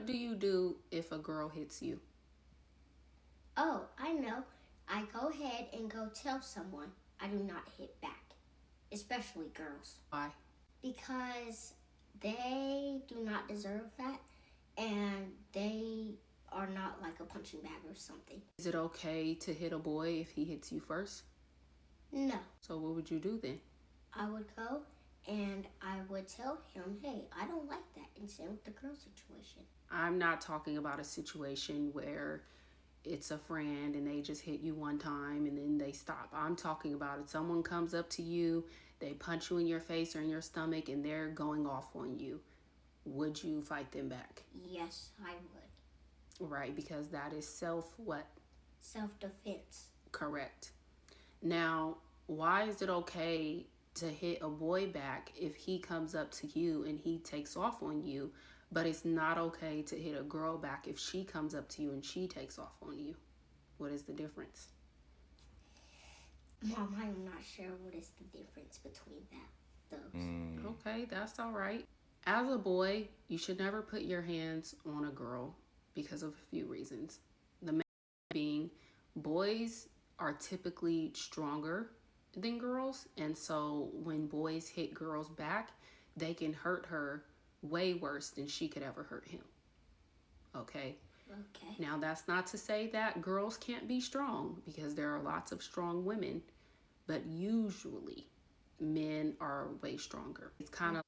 What do you do if a girl hits you? Oh, I know. I go ahead and go tell someone. I do not hit back, especially girls, Why? because they do not deserve that and they are not like a punching bag or something. Is it okay to hit a boy if he hits you first? No, So what would you do then? I would go and I would tell him, hey, I don't like that, and same with the girl situation. I'm not talking about a situation where it's a friend and they just hit you one time and then they stop. I'm talking about if someone comes up to you, they punch you in your face or in your stomach and they're going off on you. Would you fight them back? Yes, I would. Right, because that is self what? Self-defense. Correct. Now, why is it okay to hit a boy back if he comes up to you and he takes off on you, but it's not okay to hit a girl back if she comes up to you and she takes off on you? What is the difference? Mom, I'm not sure what is the difference between those. Okay, that's all right. As a boy, you should never put your hands on a girl because of a few reasons. The main being boys are typically stronger than girls, and so when boys hit girls back, they can hurt her way worse than she could ever hurt him. Okay? Okay. Now, that's not to say that girls can't be strong because there are lots of strong women, but usually men are way stronger. It's kind of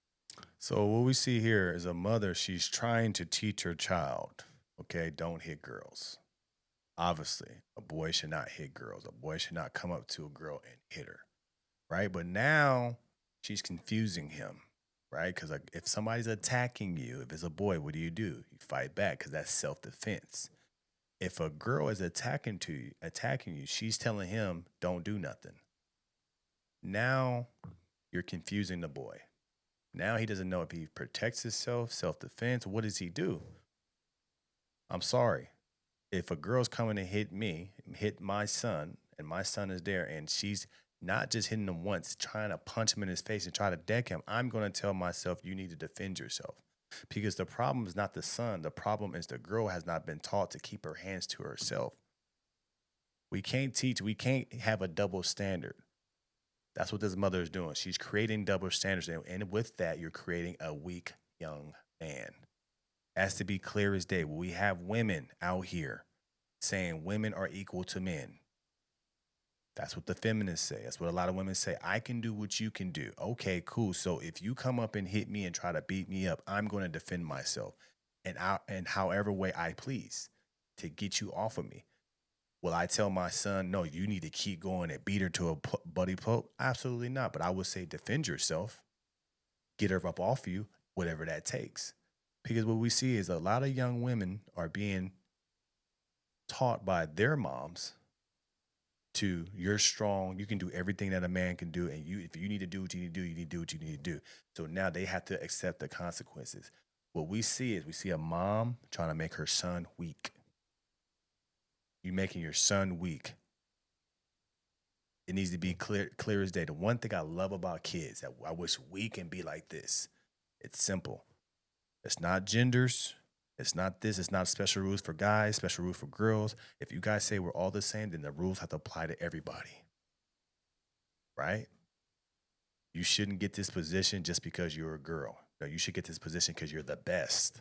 So what we see here is a mother, she's trying to teach her child, okay, don't hit girls. Obviously, a boy should not hit girls. A boy should not come up to a girl and hit her, right? But now she's confusing him, right? Because like, if somebody's attacking you, if it's a boy, what do? You fight back because that's self-defense. If a girl is attacking you, she's telling him, don't do nothing. Now you're confusing the boy. Now he doesn't know if he protects himself, self defense. What does he do? I'm sorry. If a girl's coming to hit me, hit my son, and my son is there, and she's not just hitting him once, trying to punch him in his face and try to deck him, I'm going to tell myself, you need to defend yourself. Because the problem is not the son. The problem is the girl has not been taught to keep her hands to herself. We can't have a double standard. That's what this mother is doing. She's creating double standards. And with that, you're creating a weak young man. Has to be clear as day. We have women out here saying women are equal to men. That's what the feminists say. That's what a lot of women say. I can do what you can do. Okay, cool. So if you come up and hit me and try to beat me up, I'm going to defend myself and however way I please to get you off of me. Will I tell my son, no, you need to keep going and beat her to a buddy pulp? Absolutely not. But I would say defend yourself, get her up off you, whatever that takes. Because what we see is a lot of young women are being taught by their moms to you're strong, you can do everything that a man can do, and you if you need to do what you need to do, you need to do what you need to do. So now they have to accept the consequences. What we see is we see a mom trying to make her son weak. You making your son weak. It needs to be clear as day. The one thing I love about kids that I wish we can be like this. It's simple. It's not genders. It's not this. It's not special rules for guys, special rules for girls. If you guys say we're all the same, then the rules have to apply to everybody. Right? You shouldn't get this position just because you're a girl. No, you should get this position because you're the best.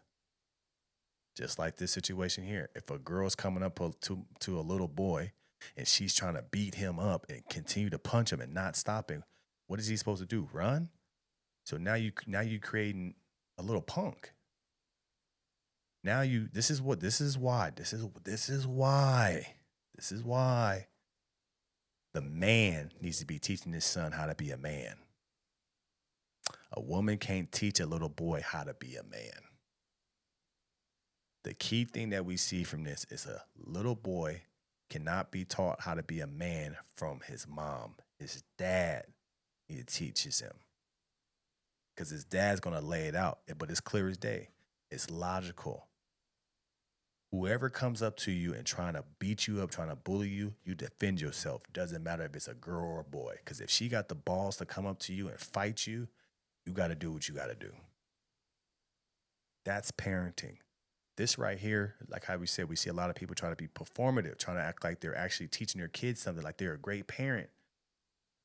Just like this situation here. If a girl's coming up to a little boy and she's trying to beat him up and continue to punch him and not stop him, what is he supposed to do? Run? So now you creating a little punk. Now this is why the man needs to be teaching his son how to be a man. A woman can't teach a little boy how to be a man. The key thing that we see from this is a little boy cannot be taught how to be a man from his mom. His dad teaches him. Because his dad's going to lay it out. But it's clear as day. It's logical. Whoever comes up to you and trying to beat you up, trying to bully you, you defend yourself. Doesn't matter if it's a girl or a boy. Because if she got the balls to come up to you and fight you, you got to do what you got to do. That's parenting. This right here, like how we said, we see a lot of people trying to be performative, trying to act like they're actually teaching their kids something, like they're a great parent,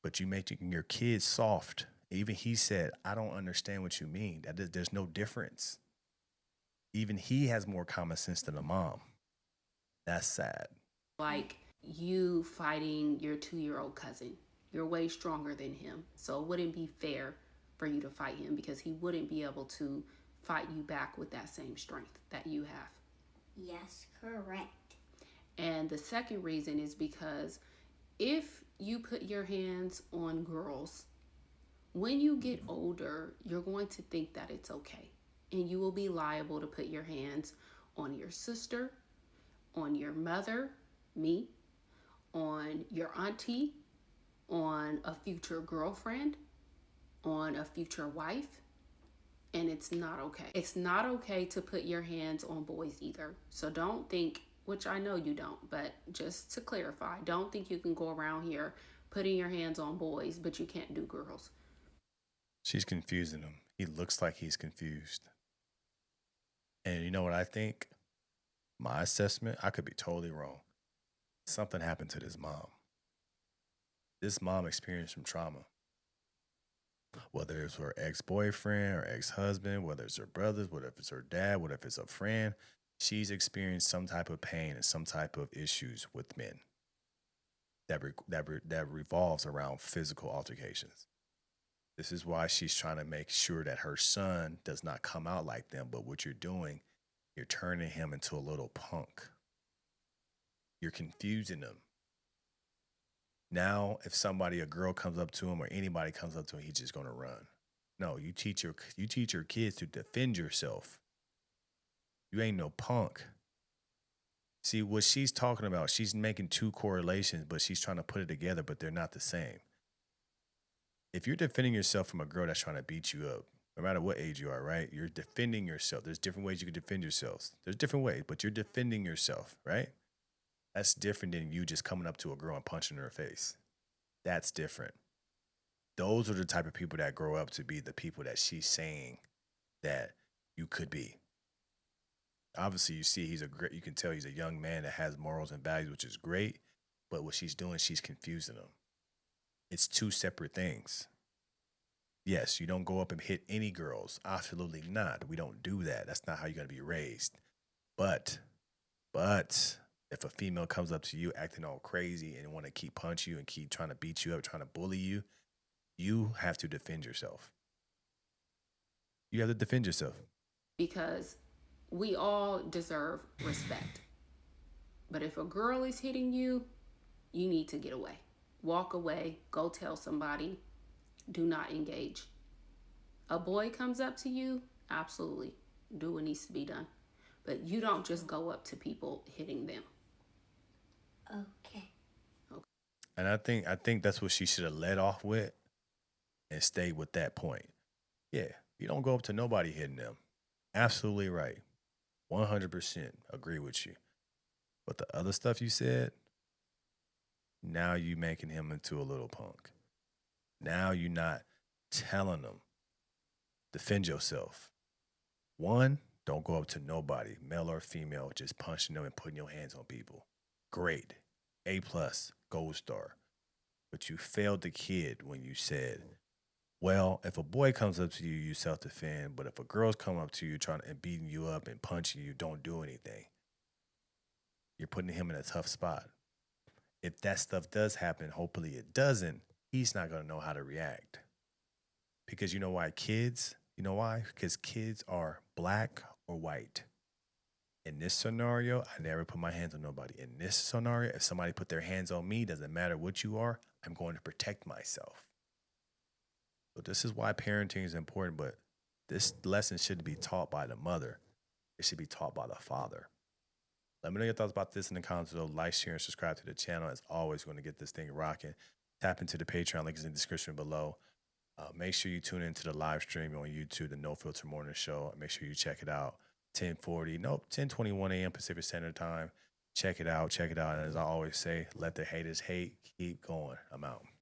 but you making your kids soft. Even he said, I don't understand what you mean. There's no difference. Even he has more common sense than a mom. That's sad. Like you fighting your 2-year-old cousin. You're way stronger than him. So it wouldn't be fair for you to fight him because he wouldn't be able to fight you back with that same strength that you have. Yes, correct. And the second reason is because if you put your hands on girls, when you get older, you're going to think that it's okay. And you will be liable to put your hands on your sister, on your mother, me, on your auntie, on a future girlfriend, on a future wife. And it's not okay. It's not okay to put your hands on boys either. So don't think, which I know you don't, but just to clarify, don't think you can go around here putting your hands on boys, but you can't do girls. She's confusing him. He looks like he's confused. And you know what I think? My assessment, I could be totally wrong. Something happened to this mom. This mom experienced some trauma. Whether it's her ex-boyfriend or ex-husband, whether it's her brothers, whether it's her dad, whether it's a friend, she's experienced some type of pain and some type of issues with men that revolves around physical altercations. This is why she's trying to make sure that her son does not come out like them. But what you're doing, you're turning him into a little punk. You're confusing him. Now, if a girl comes up to him or anybody comes up to him, he's just going to run. No, you teach your kids to defend yourself. You ain't no punk. See, what she's talking about, she's making two correlations, but she's trying to put it together, but they're not the same. If you're defending yourself from a girl that's trying to beat you up, no matter what age you are, right? You're defending yourself. There's different ways you can defend yourselves. There's different ways, but you're defending yourself, right? That's different than you just coming up to a girl and punching her face. That's different. Those are the type of people that grow up to be the people that she's saying that you could be. Obviously, you see you can tell he's a young man that has morals and values, which is great. But what she's doing, she's confusing him. It's two separate things. Yes, you don't go up and hit any girls. Absolutely not. We don't do that. That's not how you're going to be raised. But if a female comes up to you acting all crazy and want to keep punch you and keep trying to beat you up, trying to bully you, you have to defend yourself. You have to defend yourself. Because we all deserve respect. But if a girl is hitting you, you need to get away. Walk away. Go tell somebody. Do not engage. A boy comes up to you, absolutely. Do what needs to be done. But you don't just go up to people hitting them. Okay. And I think that's what she should have led off with and stayed with that point. Yeah, you don't go up to nobody hitting them. Absolutely right. 100% agree with you. But the other stuff you said, now you making him into a little punk. Now you're not telling them, defend yourself. One, don't go up to nobody, male or female, just punching them and putting your hands on people. Great. A+, gold star. But you failed the kid when you said, well, if a boy comes up to you, you self-defend. But if a girl's come up to you and beating you up and punching you, don't do anything. You're putting him in a tough spot. If that stuff does happen, hopefully it doesn't, he's not going to know how to react. Because you know why kids? You know why? Because kids are black or white. In this scenario, I never put my hands on nobody. In this scenario, if somebody put their hands on me, doesn't matter what you are, I'm going to protect myself. So this is why parenting is important, but this lesson shouldn't be taught by the mother. It should be taught by the father. Let me know your thoughts about this in the comments below. Like, share, and subscribe to the channel. As always, we're going to get this thing rocking. Tap into the Patreon. Link is in the description below. Make sure you tune into the live stream on YouTube, the No Filter Morning Show. Make sure you check it out. 10:21 a.m. Pacific Standard Time. Check it out. And as I always say, let the haters hate. Keep going. I'm out.